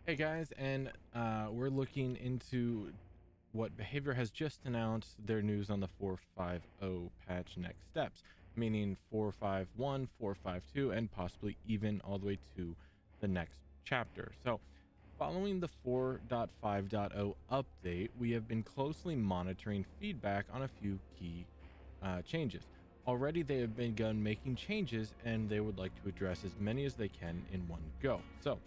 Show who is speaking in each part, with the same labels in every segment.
Speaker 1: Hey guys, and we're looking into what Behavior has just announced their news on the 450 patch next steps, meaning 451, 452, and possibly even all the way to the next chapter. So, following the 4.5.0 update, we have been closely monitoring feedback on a few key changes. Already, they have begun making changes and they would like to address as many as they can in one go. So,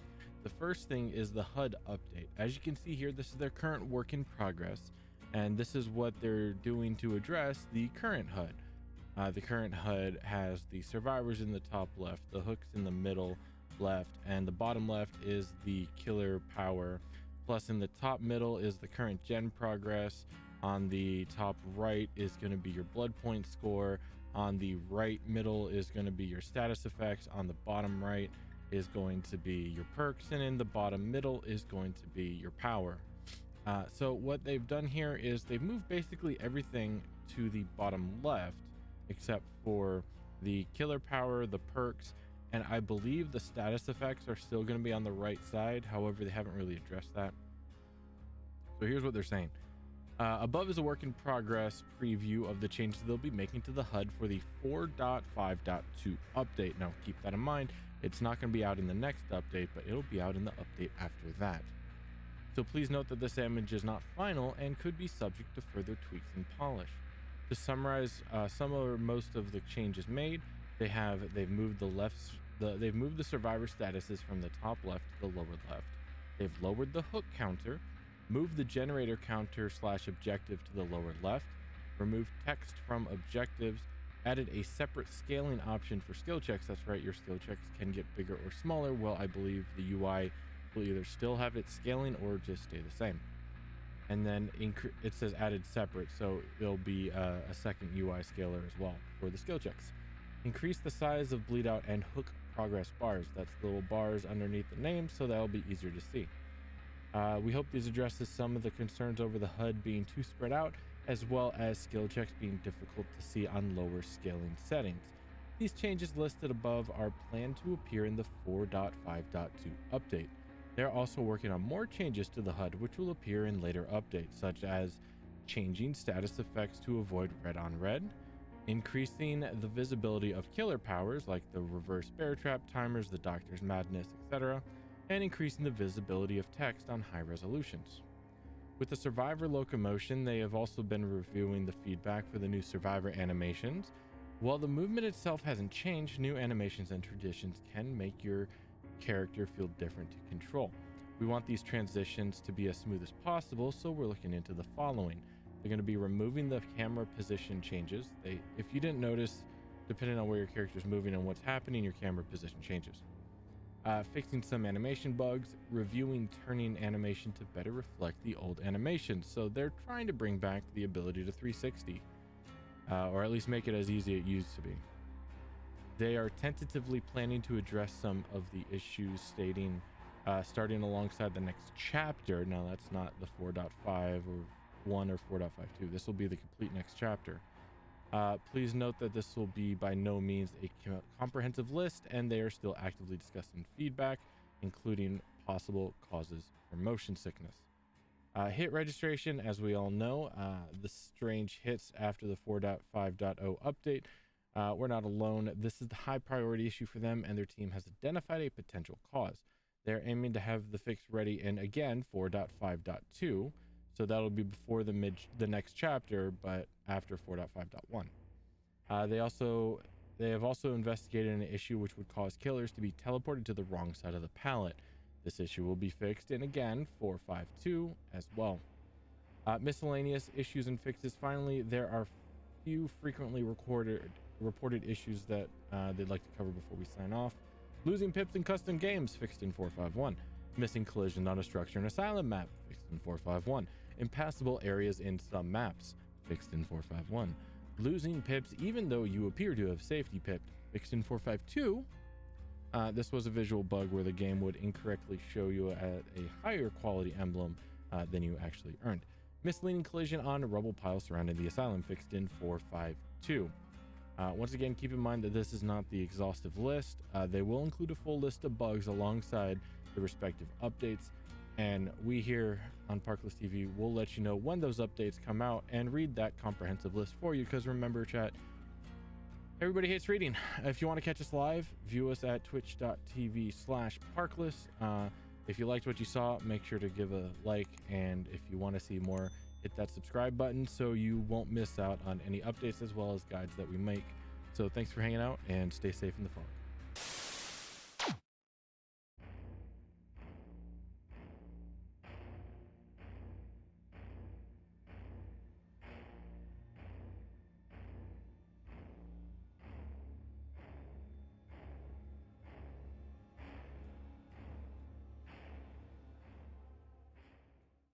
Speaker 1: the first thing is the HUD update. As you can see here, this is their current work in progress, and this is what they're doing to address the current HUD. The current HUD has the survivors in the top left, the hooks in the middle left, and the bottom left is the killer power. Plus, in the top middle is the current gen progress. On the top right is going to be your blood point score. On the right middle is going to be your status effects. On the bottom right is going to be your perks, and in the bottom middle is going to be your power. So what they've done here is they've moved basically everything to the bottom left except for the killer power, the perks, and I believe the status effects are still going to be on the right side. However, they haven't really addressed that. So here's what they're saying. Above is a work in progress preview of the changes they'll be making to the HUD for the 4.5.2 update. Now, keep that in mind. It's not going to be out in the next update, but it'll be out in the update after that. So please note that this image is not final and could be subject to further tweaks and polish. To summarize some or most of the changes made, they've moved the survivor statuses from the top left to the lower left. They've lowered the hook counter, moved the generator counter / objective to the lower left, removed text from objectives, added a separate scaling option for skill checks. That's right, your skill checks can get bigger or smaller. Well, I believe the UI will either still have it scaling or just stay the same. And then it says added separate, so there'll be a second UI scaler as well for the skill checks. Increase the size of bleed out and hook progress bars. That's the little bars underneath the name, so that'll be easier to see. We hope these addresses some of the concerns over the HUD being too spread out, as well as skill checks being difficult to see on lower scaling settings. These changes listed above are planned to appear in the 4.5.2 update. They're also working on more changes to the HUD, which will appear in later updates, such as changing status effects to avoid red on red, increasing the visibility of killer powers like the reverse bear trap timers, the doctor's madness, etc., and increasing the visibility of text on high resolutions. With the survivor locomotion, they have also been reviewing the feedback for the new survivor animations. While the movement itself hasn't changed, new animations and traditions can make your character feel different to control. We want these transitions to be as smooth as possible, so we're looking into the following. They're going to be removing the camera position changes. If you didn't notice, depending on where your character is moving and what's happening, your camera position changes. Fixing some animation bugs, reviewing turning animation to better reflect the old animations. So they're trying to bring back the ability to 360, or at least make it as easy as it used to be. They are tentatively planning to address some of the issues, stating starting alongside the next chapter. Now, that's not the 4.5 or 1 or 4.52. This will be the complete next chapter. Please note that this will be by no means a comprehensive list, and they are still actively discussing feedback, including possible causes for motion sickness. Hit registration, as we all know, the strange hits after the 4.5.0 update. We're not alone. This is the high priority issue for them, and their team has identified a potential cause. They're aiming to have the fix ready in, again, 4.5.2. So that'll be before the next chapter, but after 4.5.1. They have also investigated an issue which would cause killers to be teleported to the wrong side of the palette. This issue will be fixed in, again, 4.5.2 as well. Miscellaneous issues and fixes. Finally, there are few frequently reported issues that they'd like to cover before we sign off. Losing pips in custom games, fixed in 4.5.1. Missing collision on a structure and asylum map, fixed in 4.5.1. Impassable areas in some maps, fixed in 4.5.1. Losing pips even though you appear to have safety pipped, fixed in 4.5.2. This was a visual bug where the game would incorrectly show you at a higher quality emblem than you actually earned. Misleading collision on a rubble pile surrounding the asylum, fixed in 4.5.2. Once again, keep in mind that this is not the exhaustive list. They will include a full list of bugs alongside the respective updates. And we here on Parkless TV will let you know when those updates come out and read that comprehensive list for you. Because remember, chat, everybody hates reading. If you want to catch us live, view us at twitch.tv/Parkless. If you liked what you saw, make sure to give a like. And if you want to see more, hit that subscribe button so you won't miss out on any updates as well as guides that we make. So thanks for hanging out and stay safe in the fog.